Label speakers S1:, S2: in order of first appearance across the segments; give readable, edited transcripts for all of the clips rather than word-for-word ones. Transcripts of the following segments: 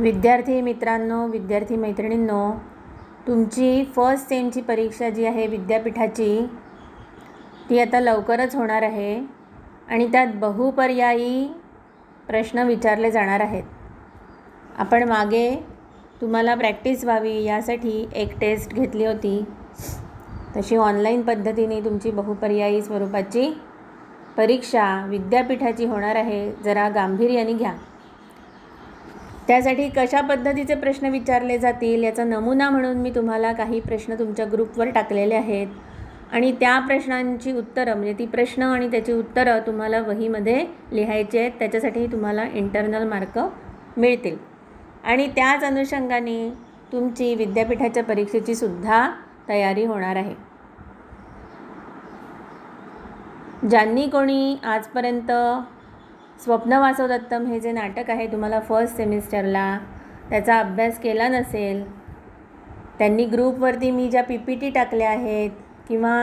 S1: विद्यार्थी मित्रांनो, विद्यार्थी मैत्रिणींनो, तुमची फर्स्ट सेमची परीक्षा जी आहे विद्यापीठाची, ती आता लवकरच होणार आहे आणि त्यात बहुपर्यायी प्रश्न विचारले जाणार आहेत. आपण मागे तुम्हाला प्रॅक्टिस व्हावी यासाठी एक टेस्ट घेतली होती. तशी ऑनलाईन पद्धतीने तुमची बहुपर्यायी स्वरूपाची परीक्षा विद्यापीठाची होणार आहे. जरा गांभीर्याने घ्या. त्यासाठी कशा पद्धतीचे प्रश्न विचारले जातील याचा नमुना म्हणून मी तुम्हाला काही प्रश्न तुमच्या ग्रुपवर टाकलेले आहेत आणि त्या प्रश्नांची उत्तरं म्हणजे ती प्रश्न आणि त्याची उत्तरं तुम्हाला वहीमध्ये लिहायची आहेत. त्याच्यासाठी तुम्हाला इंटरनल मार्क मिळतील आणि त्याच अनुषंगाने तुमची विद्यापीठाच्या परीक्षेची सुद्धा तयारी होणार आहे. ज्यांनी कोणी आजपर्यंत स्वप्न वासवदत्तम हे जे नाटक आहे तुम्हाला फर्स्ट सेमिस्टरला त्याचा अभ्यास केला नसेल, त्यांनी ग्रुपवरती मी ज्या PPT टाकल्या आहेत किंवा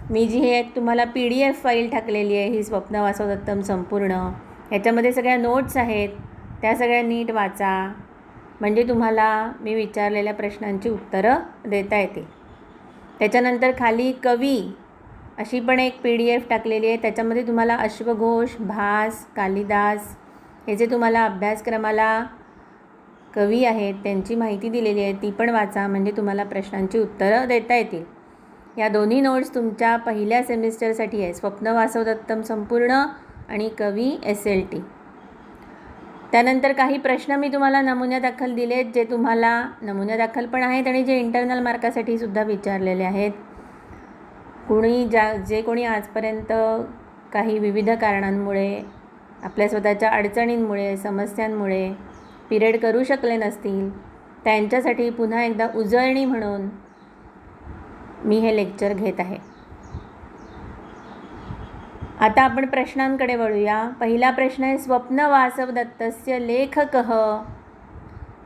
S1: मी जी हे एक तुम्हाला PDF फाईल टाकलेली आहे ही स्वप्न वासवदत्तम संपूर्ण, ह्याच्यामध्ये सगळ्या नोट्स आहेत, त्या सगळ्या नीट वाचा म्हणजे तुम्हाला मी विचारलेल्या प्रश्नांची उत्तरं देता येतील. त्याच्यानंतर खाली कवी अशी पण एक PDF टाकलेली आहे. त्याच्यामध्ये तुम्हाला अश्वघोष, भास, कालिदास हे जे तुम्हाला अभ्यासक्रमाला कवी आहेत त्यांची माहिती दिलेली आहे, ती पण वाचा म्हणजे तुम्हाला प्रश्नांची उत्तरं देता येतील. या दोन्ही नोट्स तुमच्या पहिल्या सेमिस्टरसाठी आहे, स्वप्न वासवदत्तम संपूर्ण आणि कवी SLT. त्यानंतर काही प्रश्न मी तुम्हाला नमुन्यादाखल दिलेत, जे तुम्हाला नमुन्यादाखल पण आहेत आणि जे इंटरनल मार्कासाठी सुद्धा विचारलेले आहेत. जे कोणी आजपर्यंत काही विविध कारणांमुळे आपल्या स्वतःच्या अडचणींमुळे समस्यांमुळे पिरियड करू शकले नसतील त्यांच्यासाठी पुन्हा एकदा उजळणी म्हणून मी हे लेक्चर घेत आहे. आता आपण प्रश्नांकडे वळूया. पहिला प्रश्न आहे, स्वप्न वासवदत्तस्य लेखकः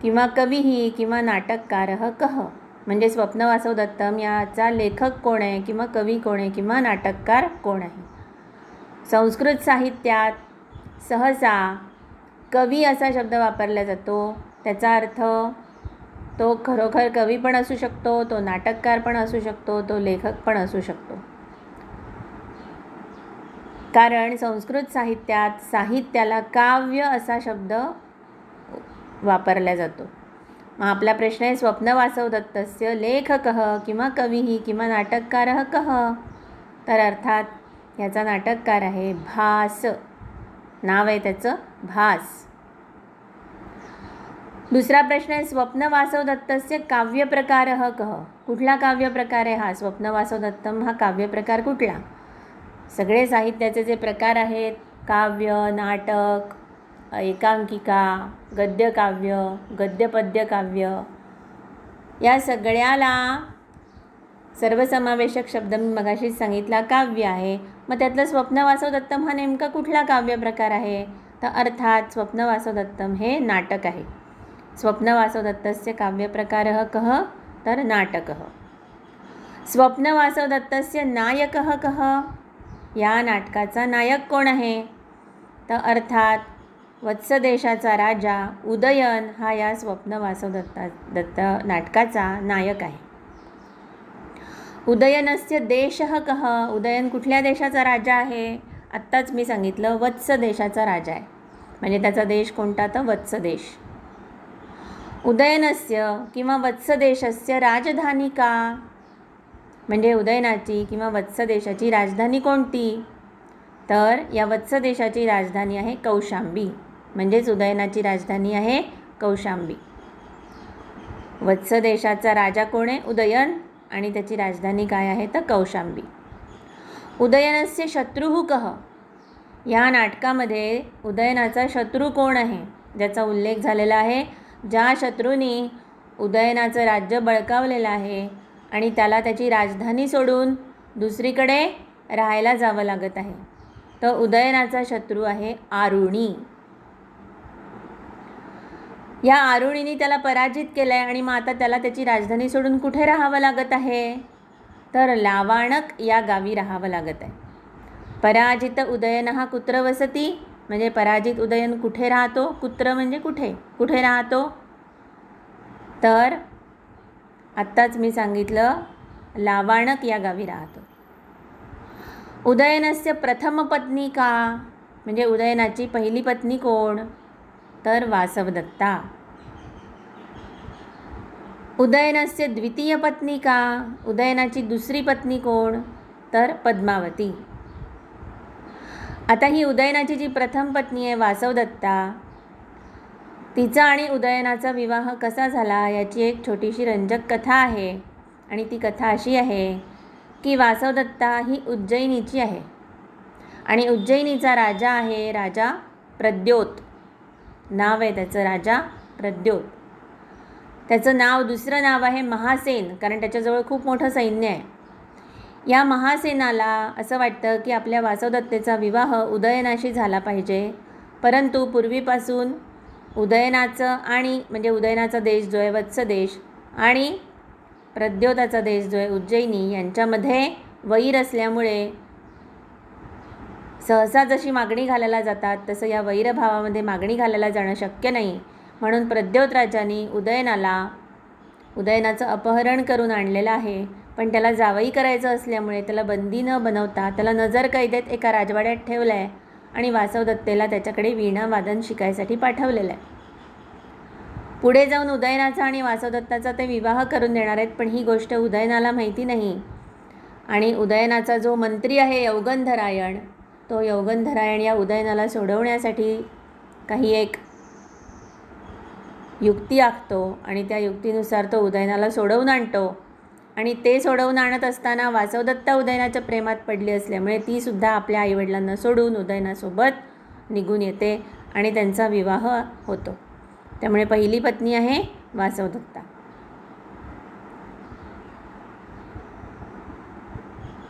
S1: किंवा कविः किंवा नाटककारः कः. म्हणजे स्वप्न वासवदत्तम याचा लेखक कोण आहे किंवा कवी कोण आहे किंवा नाटककार कोण आहे. संस्कृत साहित्यात सहसा कवी असा शब्द वापरला जातो. त्याचा अर्थ तो खरोखर कवी पण असू शकतो, तो नाटककार पण असू शकतो, तो लेखक पण असू शकतो. कारण संस्कृत साहित्यात साहित्याला काव्य असा शब्द वापरला जातो. मग आपला प्रश्न आहे, स्वप्न वासवदत्तस्य लेखकः किंवा कविः किंवा नाटककारः कः. तर अर्थात याचा नाटककार आहे भास. नाव आहे त्याचं भास. दुसरा प्रश्न आहे, स्वप्न वासवदत्तस्य काव्यप्रकारः कः. कुठला काव्यप्रकार आहे हा? स्वप्न वासवदत्तम हा काव्यप्रकार कुठला? सगळे साहित्याचे जे प्रकार आहेत, काव्य, नाटक, एकांकिका, गद्यकाव्य, गद्यपद्यकाव्य, या सगळ्याला सर्वसमावेशक शब्द मी मगाशीच सांगितला काव्य आहे. मग त्यातलं स्वप्न वासवदत्तम हा नेमका कुठला काव्यप्रकार आहे? तर अर्थात स्वप्न वासवदत्तम हे नाटक आहे. स्वप्न वासवदत्तस्य काव्यप्रकारः कः. तर नाटकः. स्वप्न वासवदत्तस्य नायकः कः. या नाटकाचा नायक कोण आहे? तर अर्थात वत्सदेशाचा राजा उदयन हा या स्वप्न वासवदत्त नाटकाचा नायक आहे. उदयनस्य देशः कः. उदयन कुठल्या देशाचा राजा आहे? आत्ताच मी सांगितलं वत्स देशाचा राजा आहे, म्हणजे त्याचा देश कोणता? तर वत्स देश. उदयनस्य किंवा वत्सदेशस्य राजधानी का. म्हणजे उदयनाची किंवा वत्स देशाची राजधानी कोणती? तर या वत्स देशाची राजधानी आहे कौशांबी. म्हणजेच उदयनाची राजधानी आहे कौशांबी. वत्स देशाचा राजा कोण आहे? उदयन. आणि त्याची राजधानी काय आहे? तर कौशांबी. उदयनस्य शत्रुः कः. या नाटकामध्ये उदयनाचा शत्रू कोण आहे ज्याचा उल्लेख झालेला आहे? ज्या शत्रूंनी उदयनाचं राज्य बळकावलेलं आहे आणि त्याला त्याची राजधानी सोडून दुसरीकडे राहायला जावं लागत आहे. तर उदयनाचा शत्रू आहे आरुणी. या आरुणीने त्याला पराजित केलं आहे आणि मग आता त्याला त्याची राजधानी सोडून कुठे राहावं लागत आहे? तर लावाणक या गावी राहावं लागत आहे. पराजित उदयनः कुत्र वसति. म्हणजे पराजित उदयन कुठे राहतो? कुत्र म्हणजे कुठे, कुठे राहतो? तर आत्ताच मी सांगितलं, लावाणक या गावी राहतो. उदयनस्य प्रथम पत्नी का? म्हणजे उदयनाची पहिली पत्नी कोण? तर वासवदत्ता. उदयनस्य द्वितीय पत्नी का? उदयनाची दुसरी पत्नी कोण? तर पद्मावती. आता ही उदयनाची जी प्रथम पत्नी आहे वासवदत्ता, तिचा आणि उदयनाचा विवाह कसा झाला याची एक छोटीशी रंजक कथा आहे. आणि ती कथा अशी आहे की वासवदत्ता ही उज्जैनीची आहे आणि उज्जैनीचा राजा आहे राजा प्रद्योत. नाव आहे त्याचं राजा प्रद्योत. त्याचं दुसरं नाव आहे महासेन, कारण त्याच्याजवळ खूप मोठं सैन्य आहे. या महासेनाला असं वाटतं की आपल्या वासवदत्तेचा विवाह उदयनाशी झाला पाहिजे, परंतु पूर्वीपासून उदयनाचं आणि म्हणजे उदयनाचा देश जो आहे वत्स देश आणि प्रद्योताचा देश जो आहे उज्जैनी यांच्यामध्ये वैर असल्यामुळे सहसा जशी मागणी घालायला जातात तसं या वैरभावामध्ये मागणी घालायला जाणं शक्य नाही. म्हणून प्रद्योत राजांनी उदयनाचं अपहरण करून आणलेलं आहे, पण त्याला जावई करायचं असल्यामुळे त्याला बंदी न बनवता त्याला नजरकैदेत एका राजवाड्यात ठेवलं आहे आणि वासवदत्तेला त्याच्याकडे वीणा वादन शिकायसाठी पाठवलेलं आहे. पुढे जाऊन उदयनाचा आणि वासवदत्ताचा ते विवाह करून देणार आहेत, पण ही गोष्ट उदयनाला माहिती नाही. आणि उदयनाचा जो मंत्री आहे यौगंधरायण, तो यौगंधरायण या उदयनाला सोडवण्यासाठी काही एक युक्ती आखतो आणि त्या युक्तीनुसार तो उदयनाला सोडवून आणतो. आणि ते सोडवून आणत असताना वासवदत्ता उदयनाच्या प्रेमात पडली असल्यामुळे तीसुद्धा आपल्या आईवडिलांना सोडून उदयनासोबत निघून येते आणि त्यांचा विवाह होतो. त्यामुळे पहिली पत्नी आहे वासवदत्ता.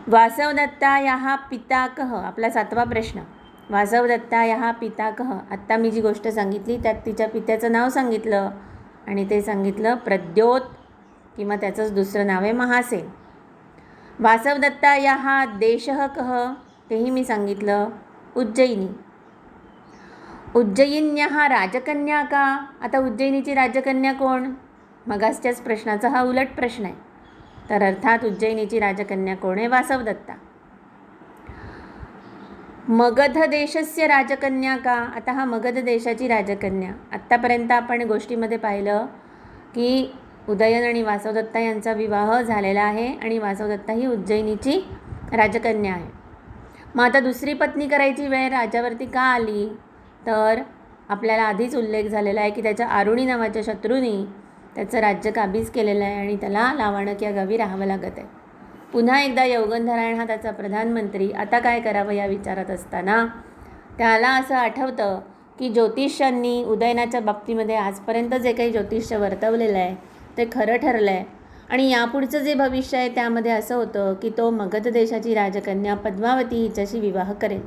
S1: वासवदत्ता याहा पिता कः? आपला 7वा प्रश्न. वासवदत्ता याहा पिता कः? आत्ता मी जी गोष्ट सांगितली त्यात तिच्या पित्याचं नाव सांगितलं आणि ते सांगितलं प्रद्योत, किंवा त्याचंच दुसरं नाव आहे महासेन. वासवदत्ता याहा देशः कः? तेही मी सांगितलं उज्जैनी. उज्जयिन्याहा राजकन्या का? आता उज्जैनीची राजकन्या कोण? मगासच्याच प्रश्नाचा हा उलट प्रश्न आहे. तर अर्थात उज्जैनीची राजकन्या कोण आहे? वासवदत्ता. मगध देशस्य राजकन्या का? आता हा मगध देशाची राजकन्या. आत्तापर्यंत आपण गोष्टीमध्ये पाहिलं की उदयन आणि वासवदत्ता यांचा विवाह झालेला आहे आणि वासवदत्ता ही उज्जैनीची राजकन्या आहे. मग आता दुसरी पत्नी करायची वेळ राजावरती का आली? तर आपल्याला आधीच उल्लेख झालेला आहे की त्याच्या आरुणी नावाच्या शत्रूंनी त्याचं राज्य काबीज केलेलं आहे आणि त्याला लावाणक या गावी राहावं लागत आहे. पुन्हा एकदा यौगंधरायण हा त्याचा प्रधानमंत्री आता काय करावं या विचारात असताना त्याला असं आठवतं की ज्योतिष्यांनी उदयनाच्या बाबतीमध्ये आजपर्यंत जे काही ज्योतिष्य वर्तवलेलं आहे ते खरं ठरलं आहे आणि यापुढचं जे भविष्य आहे त्यामध्ये असं होतं की तो मगध देशाची राजकन्या पद्मावती हिच्याशी विवाह करेल.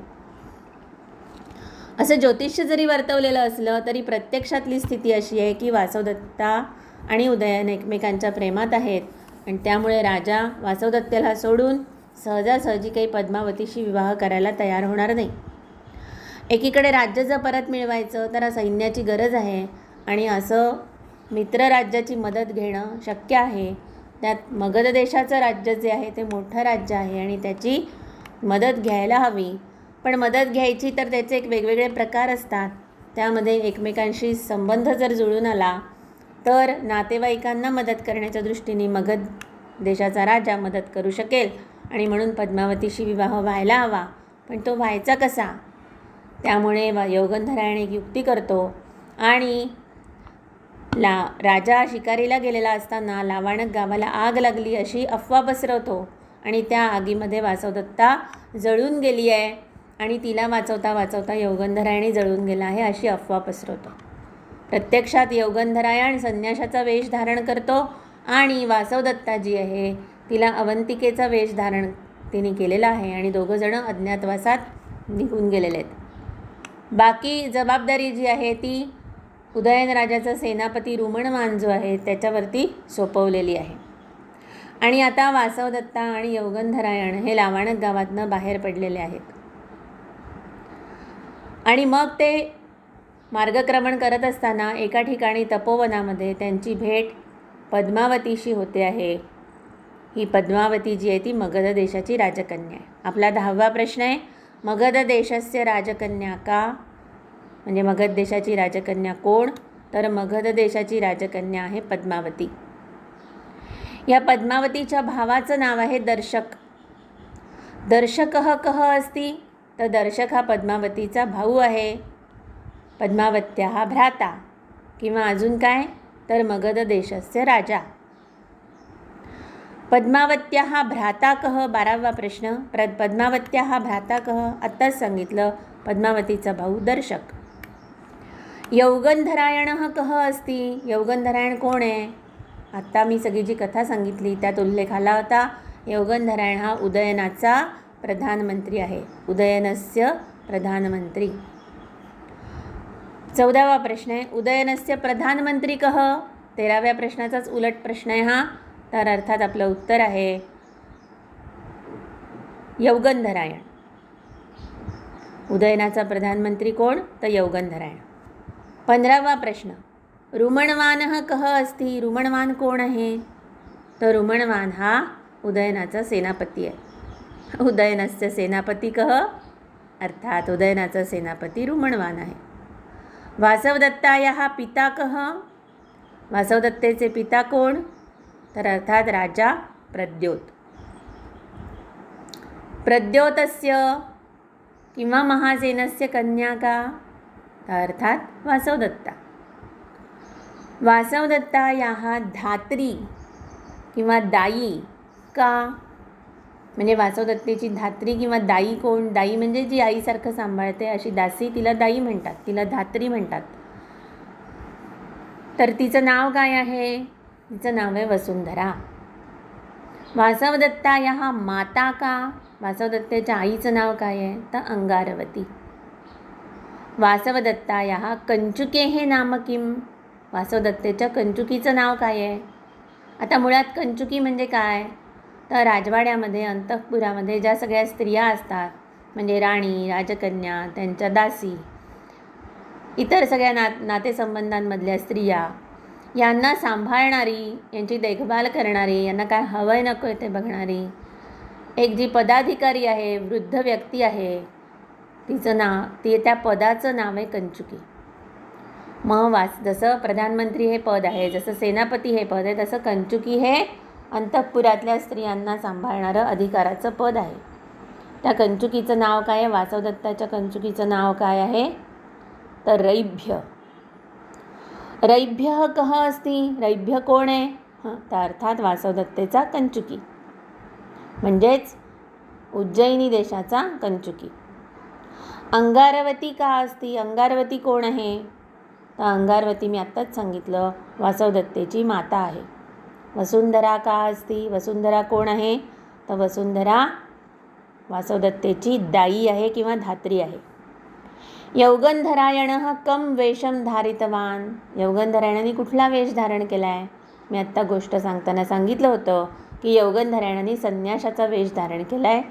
S1: असं ज्योतिष्य जरी वर्तवलेलं असलं तरी प्रत्यक्षातली स्थिती अशी आहे की वासवदत्ता आणि उदयन एकमेकांच्या प्रेमात आहेत आणि त्यामुळे राजा वासवदत्तेला सोडून सहजासहजी काही पद्मावतीशी विवाह करायला तयार होणार नाही. एकीकडे राज्य जर परत मिळवायचं तर सैन्याची गरज आहे आणि असं मित्रराज्याची मदत घेणं शक्य आहे. त्यात मगध देशाचं राज्य जे आहे ते मोठं राज्य आहे आणि त्याची मदत घ्यायला हवी. पण मदत घ्यायची तर त्याचे एक वेगवेगळे प्रकार असतात. त्यामध्ये एकमेकांशी संबंध जर जुळून आला तर नातेवाईकांना मदत करण्याच्या दृष्टीने मगध देशाचा राजा मदत करू शकेल आणि म्हणून पद्मावतीशी विवाह व्हायला हवा. पण तो व्हायचा कसा? त्यामुळे यौगंधरायण एक युक्ती करतो आणि राजा शिकारीला गेलेला असताना लावाणक गावाला आग लागली अशी अफवा पसरवतो आणि त्या आगीमध्ये वासवदत्ता जळून गेली आहे आणि तिला वाचवता वाचवता यौगंधरायणी जळून गेला आहे अशी अफवा पसरवतो. प्रत्यक्षात यौगंधरायण संन्याशाचा वेश धारण करतो आणि वासवदत्ता जी आहे तिला अवंतिकेचा वेश धारण तिने केलेला आहे आणि दोघंजणं अज्ञातवासात निघून गेलेले आहेत. बाकी जबाबदारी जी आहे ती उदयनराजाचा सेनापती रुमणमान जो आहे त्याच्यावरती सोपवलेली आहे. आणि आता वासवदत्ता आणि यौगंधरायण हे लावाणक गावातनं बाहेर पडलेले आहेत. आणि मग ते मार्गक्रमण करत असताना एका ठिकाणी तपोवनामध्ये त्यांची भेट पद्मावतीशी होते आहे. ही पद्मावती जी आहे ती मगध देशाची राजकन्या आहे. आपला 10वा प्रश्न आहे, मगध देशस्य राजकन्या का? म्हणजे मगध देशाची राजकन्या कोण? तर मगध देशाची राजकन्या आहे पद्मावती. या पद्मावतीच्या भावाचं नाव आहे दर्शक. दर्शकः कः अस्ति? तर दर्शक हा पद्मावतीचा भाऊ आहे. पद्मावत्याः भ्राता किंवा अजून काय? तर मगध देशस्य राजा. पद्मावत्याः भ्राता कः? 12वा प्रश्न. पद्मावत्याः भ्राता कः? आत्ताच सांगितलं, पद्मावतीचा भाऊ दर्शक. यौगंधरायणः कः अस्ति? यौगंधरायण कोण आहे? आत्ता मी सगळी जी कथा सांगितली त्यात उल्लेख आला होता. यौगंधरायण हा उदयनाचा प्रधानमंत्री आहे. उदयनस्य प्रधानमंत्री. 14वा प्रश्न आहे, उदयनस्य प्रधानमंत्री कः? 13व्या प्रश्नाचाच उलट प्रश्न आहे हा. तर अर्थात आपलं उत्तर आहे यौगंधरायण. उदयनाचा प्रधानमंत्री कोण? तर यौगंधरायण. 15वा प्रश्न, रुमणवानः कः अस्ति? रुमणवान कोण आहे? तर रुमणवान हा उदयनाचा सेनापती आहे. उदयनस्य सेनापती कः? अर्थात उदयनाचा सेनापती रुमणवान आहे. वासवदत्तायाः पिता कः? वासवदत्तेचे पिता कोण? तर अर्थात राजा प्रद्योत. प्रद्योतस्य किंवा महासेनस्य कन्या का? तर अर्थात वासवदत्ता. वासवदत्तायाः धात्री किंवा दाई का? म्हणजे वासवदत्तेची धात्री किंवा दाई कोण? दाई म्हणजे जी आईसारखं सांभाळते अशी दासी, तिला दाई म्हणतात, तिला धात्री म्हणतात. तर तिचं नाव काय आहे? तिचं नाव आहे वसुंधरा. वासवदत्तायाः माता का? वासवदत्तेच्या आईचं नाव काय आहे? तर अंगारवती. वासवदत्तायाः कंचुकेः नाम किं? वासवदत्तेच्या कंचुकीचं नाव काय आहे? आता मुळात कंचुकी म्हणजे काय? तर राजवाड्यामध्ये, अंतःपुरामध्ये ज्या सगळ्या स्त्रिया असतात, म्हणजे राणी, राजकन्या, त्यांच्या दासी, इतर सगळ्या नातेसंबंधांमधल्या स्त्रिया, यांना सांभाळणारी, यांची देखभाल करणारी, यांना काय हवं आहे नको आहे ते बघणारी एक जी पदाधिकारी आहे, वृद्ध व्यक्ती आहे, तिचं त्या पदाचं नाव आहे कंचुकी. मग जसं प्रधानमंत्री हे पद आहे, जसं सेनापती हे पद आहे, तसं कंचुकी हे अंतःपुरातल्या स्त्रियांना सांभाळणारं अधिकाराचं पद आहे. त्या कंचुकीचं नाव काय आहे? वासवदत्ताच्या कंचुकीचं नाव काय आहे? तर रैभ्य. रैभ्यः कः अस्ति? रैभ्य कोण आहे? तर अर्थात वासवदत्तेचा कंचुकी, म्हणजेच उज्जैनी देशाचा कंचुकी. अंगारवती का अस्ति? अंगारवती कोण आहे? तर अंगारवती मी आत्ताच सांगितलं, वासवदत्तेची माता आहे. वसुंधरा का अस्ति? वसुंधरा कोण आहे? तर वसुंधरा वासवदत्तेची दाई आहे किंवा धात्री आहे. यौगंधरायणः कम वेषम धारितवान? यौगंधरायणाने कुठला वेश धारण केला आहे? मी आत्ता गोष्ट सांगताना सांगितलं होतं की यौगंधरायणाने संन्याशाचा वेश धारण केला आहे,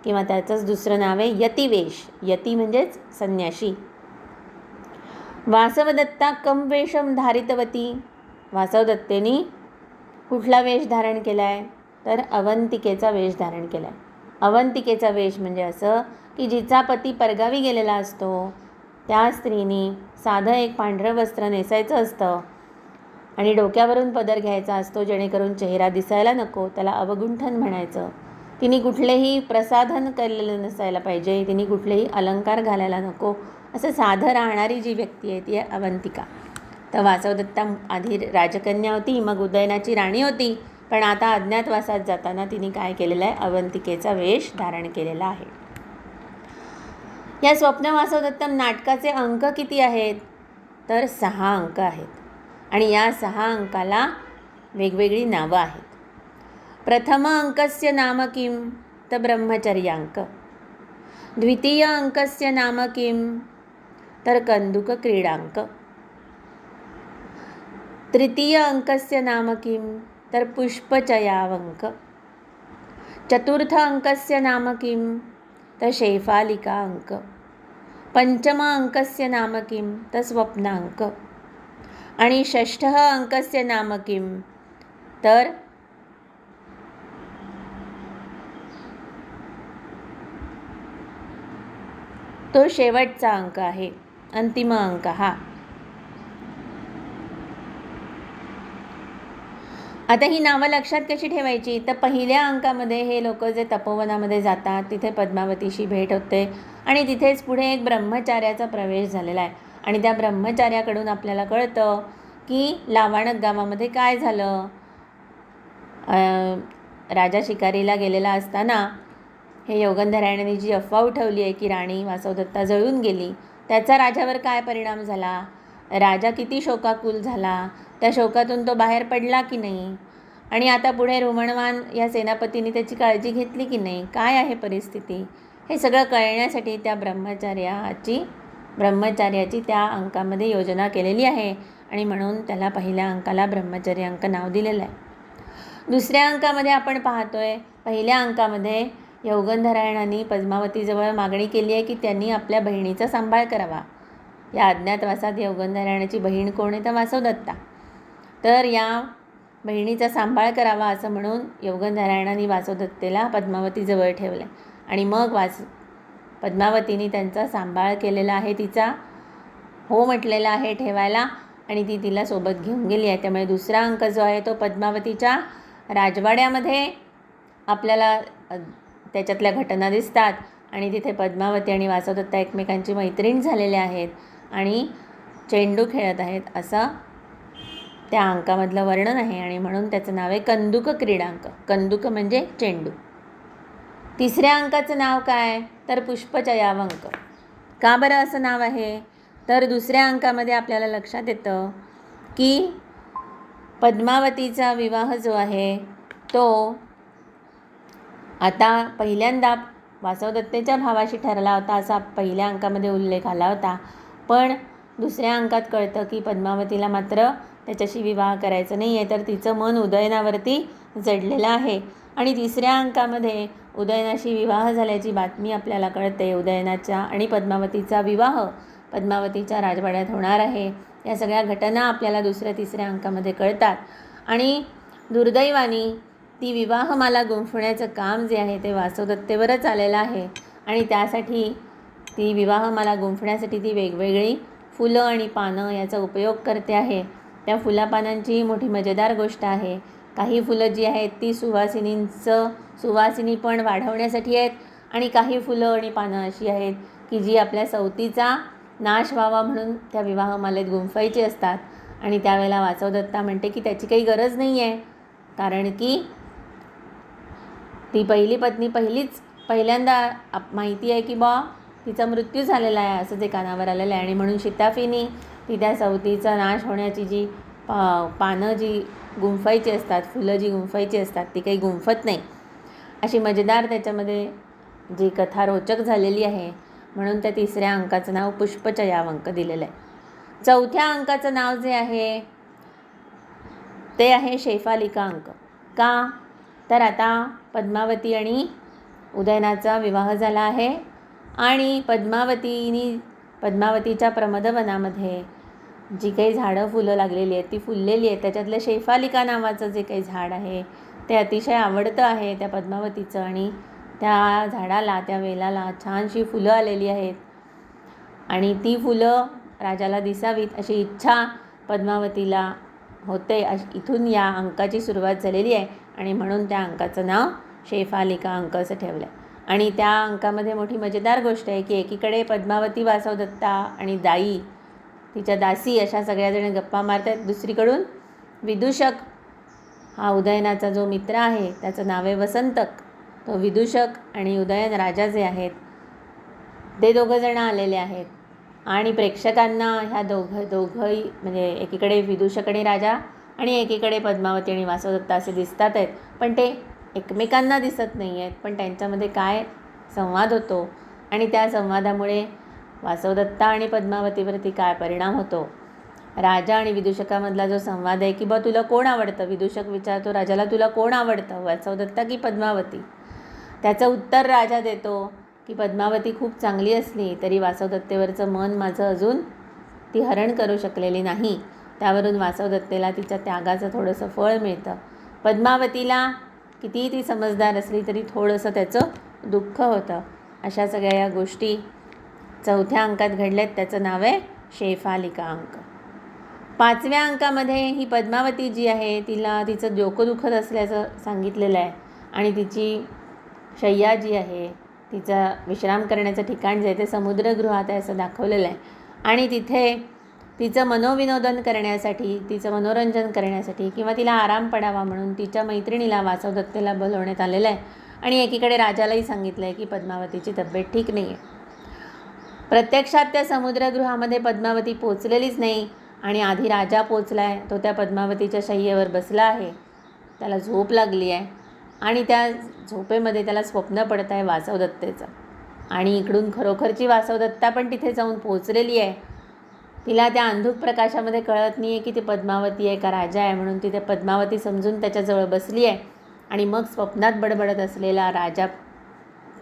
S1: किंवा त्याचंच दुसरं नाव आहे यतिवेश. यती म्हणजेच संन्याशी. वासवदत्ता कम वेषम धारितवती? वासवदत्तेनी कुठला वेश धारण केला आहे? तर अवंतिकेचा वेश धारण केला आहे. अवंतिकेचा वेश म्हणजे असं की जिचा पती परगावी गेलेला असतो, त्या स्त्रीनी साधं एक पांढरं वस्त्र नेसायचं असतं आणि डोक्यावरून पदर घ्यायचा असतो, जेणेकरून चेहरा दिसायला नको, त्याला अवगुंठन म्हणायचं. तिने कुठलेही प्रसाधन केलेलं नसायला पाहिजे, तिने कुठलेही अलंकार घालायला नको, असं साधं राहणारी जी व्यक्ती आहे ती आहे अवंतिका. तर वासवदत्ता आधी राजकन्या होती, मग उदयनाची राणी होती, पण आता अज्ञातवासात जाताना तिने काय केलेलं आहे? अवंतिकेचा वेश धारण केलेला आहे. या स्वप्न वासवदत्तम नाटकाचे अंक किती आहेत? तर 6 अंक आहेत, आणि या 6 अंकाला वेगवेगळी नावं आहेत. प्रथम अंकस्य नाम किं? तर ब्रह्मचर्यांक. द्वितीय अंकस्य नाम किं? तर कन्दुक क्रीडांक. तृतीय अंकस्य नाम किं? तर पुष्पचयावंक. चतुर्थ अंकस्य नाम किं? तर शैफालिका अंक. पंचम अंकस्य नाम किं तर स्वप्नांक आणि षष्ठः अंकस्य नाम किं तर तो शेवटचा अंक आहे, अंतिम अंक हा. आता ही नावं लक्षात कशी ठेवायची तर पहिल्या अंकामध्ये हे लोक जे तपोवनामध्ये जातात तिथे पद्मावतीशी भेट होते आणि तिथेच पुढे एक ब्रह्मचार्याचा प्रवेश झालेला आहे आणि त्या ब्रह्मचार्याकडून आपल्याला कळतं की लावाणक गावामध्ये काय झालं. राजा शिकारीला गेलेला असताना हे योगंधरायणाने जी अफवा उठवली आहे की राणी वासवदत्ता जळून गेली, त्याचा राजावर काय परिणाम झाला, राजा किती शोकाकुल झाला, त्या शोकातून तो बाहेर पडला की नाही, आणि आता पुढे रोमणवान या सेनापतींनी त्याची काळजी घेतली की नाही, काय आहे परिस्थिती, हे सगळं कळण्यासाठी त्या ब्रह्मचार्याची त्या अंकामध्ये योजना केलेली आहे आणि म्हणून त्याला पहिल्या अंकाला ब्रह्मचर्य अंक नाव दिलेलं आहे. दुसऱ्या अंकामध्ये आपण पाहतोय, पहिल्या अंकामध्ये योगंधरायणाने पद्मावतीजवळ मागणी केली आहे की त्यांनी आपल्या बहिणीचा सांभाळ करावा. या अज्ञातवासात योगंधरायणाची बहीण कोण आहे तर वासवदत्ता. तर या बहिणीचा सांभाळ करावा असं म्हणून योगंधरायणाने वासवदत्तेला पद्मावतीजवळ ठेवलं आणि मग पद्मावतीने त्यांचा सांभाळ केलेला आहे, तिचा हो म्हटलेला आहे ठेवायला आणि ती तिला सोबत घेऊन गेली आहे. त्यामुळे दुसरा अंक जो आहे तो पद्मावतीच्या राजवाड्यामध्ये आपल्याला त्याच्यातल्या घटना दिसतात आणि तिथे पद्मावती आणि वासवदत्ता एकमेकांची मैत्रीण झालेले आहेत आणि चेंडू खेळत आहेत असं त्या अंकामधलं वर्णन आहे आणि म्हणून त्याचं नाव आहे कंदुक क्रीडांक. कंदुक म्हणजे चेंडू. तिसऱ्या अंकाचं नाव काय तर पुष्पचयावंक. का बरं असं नाव आहे तर दुसऱ्या अंकामध्ये आपल्याला लक्षात येतं की पद्मावतीचा विवाह जो आहे तो आता पहिल्यांदा वासवदत्तेच्या भावाशी ठरला होता असा पहिल्या अंकामध्ये उल्लेख आला होता, पण दुसऱ्या अंकात कळतं की पद्मावतीला मात्र त्याच्याशी विवाह करायचा नाही आहे, तर तिचं मन उदयनावरती जडलेलं आहे आणि तिसऱ्या अंकामध्ये उदयनाशी विवाह झाल्याची बातमी आपल्याला कळते. उदयनाचा आणि पद्मावतीचा विवाह पद्मावतीच्या राजवाड्यात होणार आहे. या सगळ्या घटना आपल्याला दुसऱ्या तिसऱ्या अंकामध्ये कळतात आणि दुर्दैवाने ती विवाहमाला गुंफण्याचं काम जे आहे ते वासवदत्तेवरच आलेलं आहे आणि त्यासाठी ती विवाहमाला गुंफण्यासाठी ती वेगवेगळी फुलं आणि पानं याचा उपयोग करते आहे. त्या फुलापानांची मोठी मजेदार गोष्ट आहे. काही फुलं जी आहेत ती सुवासिनी पण वाढवण्यासाठी आहेत आणि काही फुलं आणि पानं अशी आहेत की जी आपल्या सवतीचा नाश व्हावा म्हणून त्या विवाहमालेत गुंफायची असतात आणि त्यावेळेला वासवदत्ता म्हणते की त्याची काही गरज नाही आहे, कारण की ती पहिली पत्नी पहिल्यांदा माहिती आहे की तिचा मृत्यू झालेला आहे असं ते कानावर आलेलं आहे आणि म्हणून शिताफीनी ती त्या सवतीचा नाश होण्याची जी पानं जी गुंफायची असतात, फुलं जी गुंफायची असतात ती काही गुंफत नाही. अशी मजेदार त्याच्यामध्ये जी कथा रोचक झालेली आहे म्हणून त्या तिसऱ्या अंकाचं नाव पुष्पचयावंक दिलेलं आहे. चौथ्या अंकाचं नाव जे आहे ते आहे शेफालिका अंक. का तर आता पद्मावती आणि उदयनाचा विवाह झाला आहे आणि पद्मावतीच्या प्रमदवनामध्ये जी काही झाडं फुलं लागलेली आहेत ती फुललेली आहेत. त्याच्यातलं शेफालिका नावाचं जे काही झाड आहे ते अतिशय आवडतं आहे त्या पद्मावतीचं आणि त्या झाडाला त्या वेलाला छानशी फुलं आलेली आहेत आणि ती फुलं राजाला दिसावीत अशी इच्छा पद्मावतीला होते. इथून या अंकाची सुरुवात झालेली आहे आणि म्हणून त्या अंकाचं नाव शेफालिका अंक असं ठेवलं आहे. आणि त्या अंकामध्ये मोठी मजेदार गोष्ट आहे की एकीकडे पद्मावती, वासवदत्ता आणि दाई तिच्या दासी अशा सगळ्याजण गप्पा मारत आहेत. दुसरीकडून विदूषक हा उदयनाचा जो मित्र आहे त्याचं नाव आहे वसंतक. तो विदूषक आणि उदयन राजा जे आहेत ते दोघंजणं आलेले आहेत आणि प्रेक्षकांना ह्या दोघंही म्हणजे एकीकडे विदूषक आणि राजा आणि एकीकडे पद्मावती आणि वासवदत्ता असे दिसतात आहेत, पण ते एकमेकांना दिसत नाही आहेत. पण त्यांच्यामध्ये काय संवाद होतो आणि त्या संवादामुळे वासवदत्ता आणि पद्मावतीवरती काय परिणाम होतो. राजा आणि विदूषकामधला जो संवाद आहे की तुला कोण आवडतं, विदूषक विचारतो राजाला तुला कोण आवडतं, वासवदत्ता की पद्मावती. त्याचं उत्तर राजा देतो की पद्मावती खूप चांगली असली तरी वासवदत्तेवरचं मन माझं अजून ती हरण करू शकलेली नाही. त्यावरून वासवदत्तेला तिच्या त्यागाचं थोडंसं फळ मिळतं. पद्मावतीला कितीही ती समजदार असली तरी थोडंसं त्याचं दुःख होतं. अशा सगळ्या या गोष्टी 4थ्या अंकात घडल्यात. त्याचं नाव आहे शेफालिका अंक. 5व्या अंकामध्ये ही पद्मावती जी आहे तिला तिचं डोकं दुखत असल्याचं सांगितलेलं आहे आणि तिची शय्या जी आहे, तिचा विश्राम करण्याचं ठिकाण जे आहे ते समुद्रगृहात आहे असं दाखवलेलं आहे. आणि तिथे तिचं मनोविनोदन करण्यासाठी, तिचं मनोरंजन करण्यासाठी किंवा तिला आराम पडावा म्हणून तिच्या मैत्रिणीला वासवदत्तेला बोलवण्यात आलेलं आहे. आणि एकीकडे राजालाही सांगितलं आहे की पद्मावतीची तब्येत ठीक नाही आहे. प्रत्यक्षात त्या समुद्रगृहामध्ये पद्मावती पोचलेलीच नाही आणि आधी राजा पोचला आहे. तो त्या पद्मावतीच्या शय्येवर बसला आहे. त्याला झोप लागली आहे आणि त्या झोपेमध्ये त्याला स्वप्न पडत आहे वासवदत्तेचं. आणि इकडून खरोखरची वासवदत्ता पण तिथे जाऊन पोचलेली आहे. तिला त्या अंधुक प्रकाशामध्ये कळत नाही आहे की ती पद्मावती आहे का राजा आहे म्हणून. तिथे पद्मावती समजून त्याच्याजवळ बसली आहे आणि मग स्वप्नात बडबडत असलेला राजा,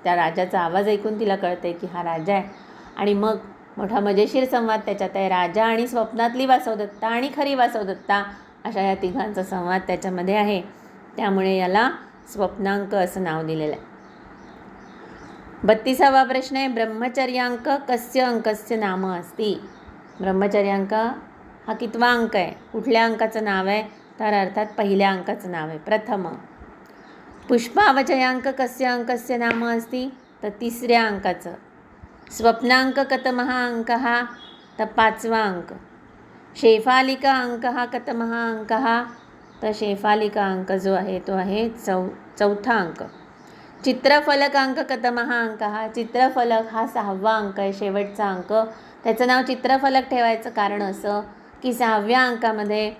S1: त्या राजाचा आवाज ऐकून तिला कळतं आहे की हा राजा आहे. आणि मग मोठा मजेशीर संवाद त्याच्यात आहे. राजा आणि स्वप्नातली वासवदत्ता आणि खरी वासवदत्ता अशा या तिघांचा संवाद त्याच्यामध्ये आहे. त्यामुळे याला स्वप्नांक असं नाव दिलेलं आहे. 32वा प्रश्न आहे, ब्रह्मचर्यांक कस्य अंकस्य नाम अस्ति. ब्रह्मचर्यांक हा कितवा अंक आहे, कुठल्या अंकाचं नाव आहे, तर अर्थात पहिल्या अंकाचं नाव आहे, प्रथम. पुष्पावचयांक कस्य अंकस्य नाम अस्ति, तर 3ऱ्या अंकाचं. स्वप्नांक कतमः अंकः, तर 5वा अंक. शेफालिका अंकः कतमः अंकः, तर शेफालिका अंक जो आहे तो आहे 4था अंक. चित्रफलकांक कतमः अंकः, चित्रफलक हा 6वा अंक आहे, शेवटचा अंक. त्याचं नाव चित्रफलक ठेवायचं कारण असं की 6व्या अंकामध्ये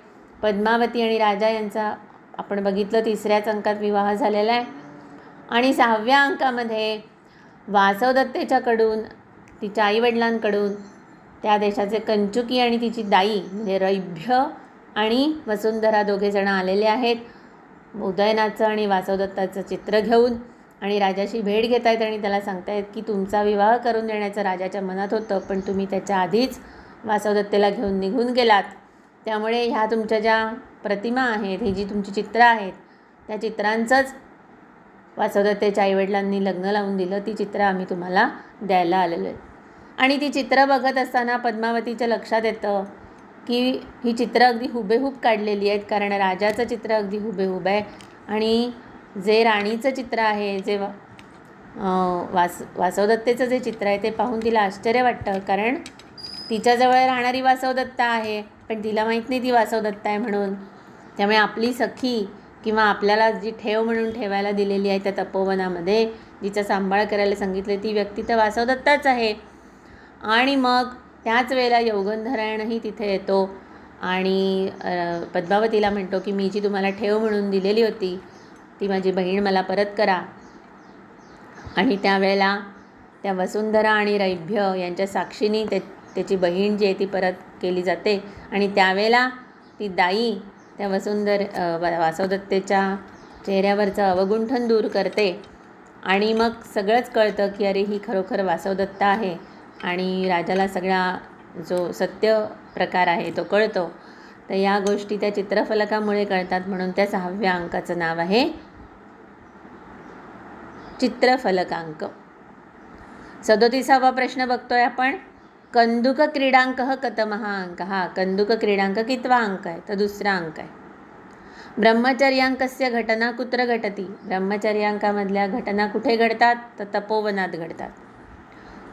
S1: पद्मावती आणि राजा यांचा आपण बघितलं 3ऱ्याच अंकात विवाह झालेला आहे. आणि 6व्या अंकामध्ये वासवदत्तेच्याकडून, तिच्या आईवडिलांकडून त्या देशाचे कंचुकी आणि तिची दाई म्हणजे रैभ्य आणि वसुंधरा दोघेजण आलेले आहेत उदयनाचं आणि वासवदत्ताचं चित्र घेऊन. आणि राजाशी भेट घेत आहेत आणि त्याला सांगतायत की तुमचा विवाह करून देण्याचं राजाच्या मनात होतं, पण तुम्ही त्याच्या आधीच वासवदत्तेला घेऊन निघून गेलात. त्यामुळे ह्या तुमच्या ज्या प्रतिमा आहेत, ही जी तुमची चित्र आहेत, त्या चित्रांचंच वासवदत्तेच्या आईवडिलांनी लग्न लावून दिलं. ती चित्र आम्ही तुम्हाला द्यायला आलेलो आहे. आणि ती चित्र बघत असताना पद्मावतीच्या लक्षात येतं की ही चित्र अगदी हुबेहूब काढलेली आहेत, कारण राजाचं चित्र अगदी हुबेहूब आहे आणि जे राणीचं चित्र आहे, जे वासवदत्तेचं जे चित्र आहे ते पाहून तिला आश्चर्य वाटतं, कारण तिच्याजवळ राहणारी वासवदत्ता आहे पण तिला माहीत नाही ती वासवदत्ता आहे म्हणून. त्यामुळे आपली सखी किंवा आपल्याला जी ठेव म्हणून ठेवायला दिलेली आहे त्या तपोवनामध्ये, जिचा सांभाळ करायला सांगितले, ती व्यक्ती तर वासवदत्ताच आहे. आणि मग त्याच वेळेला यौगंधरायणही तिथे येतो आणि पद्मावतीला म्हणतो की मी जी तुम्हाला ठेव म्हणून दिलेली होती ती माझी बहीण मला परत करा. आणि त्यावेळेला त्या वसुंधरा आणि रैभ्य यांच्या साक्षीने त्याची बहीण जी आहे ती परत केली जाते. आणि त्यावेळेला ती दाई त्या वासवदत्तेच्या चेहऱ्यावरचं अवगुंठन दूर करते आणि मग सगळंच कळतं की अरे ही खरोखर वासवदत्ता आहे आणि राजाला सगळा जो सत्य प्रकार आहे तो कळतो. तर या गोष्टी त्या चित्रफलकामुळे कळतात, म्हणून त्या 6व्या अंकाचं नाव आहे चित्रफलकांक. 37वा प्रश्न बघतोय आपण, कंदुक क्रीडांक कतमः अंकः. कंदुक क्रीडांक कितवा अंक आहे, तर 2रा अंक आहे. ब्रह्मचर्यांकस्य घटना कुत्र घटती. ब्रह्मचर्यांकामधल्या घटना कुठे घडतात, तर तपोवनात घडतात.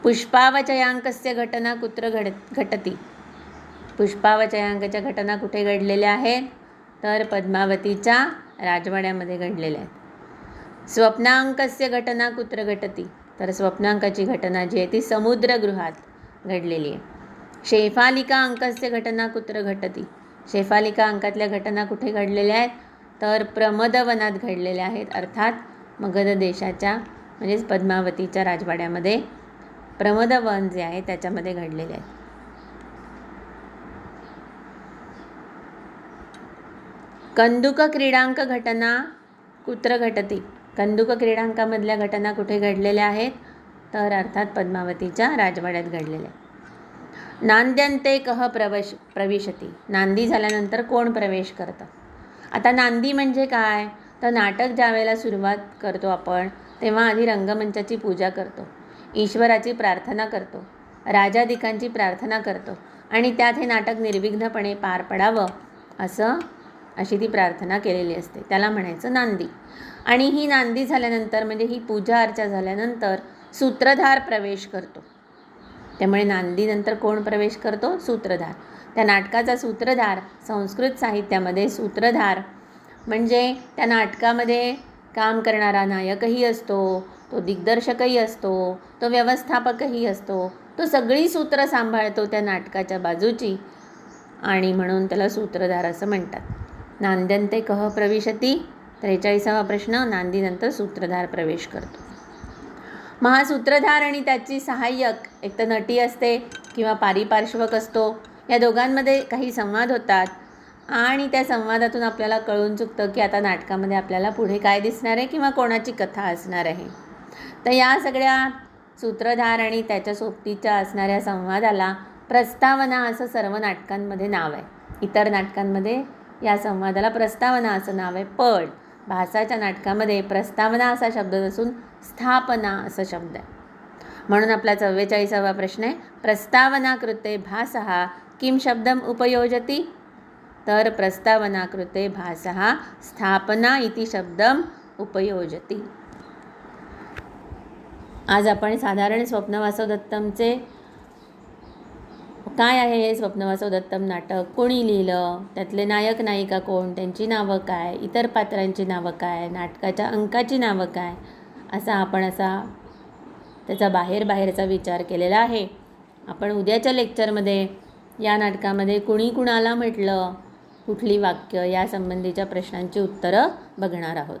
S1: पुष्पावचयांकस्य घटना कुत्र घटती. पुष्पावचयांकाच्या घटना कुठे घडलेल्या आहेत, तर पद्मावतीच्या राजवाड्यामध्ये घडलेल्या आहेत. स्वप्नांकस्य घटना कुत्र घटती. तर स्वप्नांकाची घटना जी आहे ती समुद्रगृहात घडलेली आहे. शेफालिका अंकस्य घटना कुत्र घटती. शेफालिका अंकातल्या घटना कुठे घडलेल्या आहेत, तर प्रमदवनात घडलेल्या आहेत, अर्थात मगध देशाच्या म्हणजेच पद्मावतीच्या राजवाड्यामध्ये प्रमदवन जे आहे त्याच्यामध्ये घडलेले आहेत. कंदुक क्रीडांक घटना कुत्र घटती. कंदुक क्रीडांकामधल्या घटना कुठे घडलेल्या आहेत, तर अर्थात पद्मावतीच्या राजवाड्यात घडलेले. नांद्यन्ते कह प्रविशती. नांदी झाल्यानंतर कोण प्रवेश करतं? आता नांदी म्हणजे काय? तर नाटक ज्या वेळेला सुरुवात करतो आपण तेव्हा आधी रंगमंचाची पूजा करतो, ईश्वराची प्रार्थना करतो, राजाधिकांची प्रार्थना करतो आणि त्यात हे नाटक निर्विघ्नपणे पार पडावं अशी ती प्रार्थना केलेली असते. त्याला म्हणायचं नांदी. आणि ही नांदी झाल्यानंतर म्हणजे ही पूजा अर्चा झाल्यानंतर सूत्रधार प्रवेश करतो. त्यामुळे नांदीनंतर कोण प्रवेश करतो? सूत्रधार. त्या नाटकाचा सूत्रधार संस्कृत साहित्यामध्ये सूत्रधार म्हणजे त्या नाटकामध्ये काम करणारा नायकही असतो, तो दिग्दर्शकही असतो, तो व्यवस्थापकही असतो, तो सगळी सूत्र सांभाळतो त्या नाटकाच्या बाजूची आणि म्हणून त्याला सूत्रधार असं म्हणतात. नांद्यन्ते कह प्रविशती. 43वा प्रश्न. नांदीनंतर सूत्रधार प्रवेश करतो. महासूत्रधार आणि त्याची सहाय्यक एक तर नटी असते किंवा पारिपार्श्वक असतो. या दोघांमध्ये काही संवाद होतात आणि त्या संवादातून आपल्याला कळून चुकतं की आता नाटकामध्ये आपल्याला पुढे काय दिसणार आहे किंवा कोणाची कथा असणार आहे. तर या सगळ्या सूत्रधार आणि त्याच्या सोबतीच्या असणाऱ्या संवादाला प्रस्तावना असं सर्व नाटकांमध्ये नाव आहे. इतर नाटकांमध्ये या संवादाला प्रस्तावना असं नाव आहे. पण भासाच्या नाटकामध्ये प्रस्तावना असा शब्द नसून स्थापना असा शब्द आहे. म्हणून आपला 44वा प्रश्न आहे. प्रस्तावना कृते भासः किं शब्दम उपयोजती. तर प्रस्तावना कृते भासः स्थापना इति शब्दम उपयोजती. आज आपण साधारण स्वप्नवासव दत्तमचे काय आहे हे स्वप्नवासव दत्तम नाटक, कोणी लिहिलं, त्यातले नायक नायिका कोण, त्यांची नावं काय, इतर पात्रांची नावं काय, नाटकाच्या अंकाची नावं काय, आपण त्याचा बाहेरचा विचार केलेला आहे. आपण उद्याच्या लेक्चरमध्ये या नाटकामध्ये कुणी कुणाला म्हटलं, कुठली वाक्य, या संबंधीच्या प्रश्नांची उत्तरं बघणार आहोत.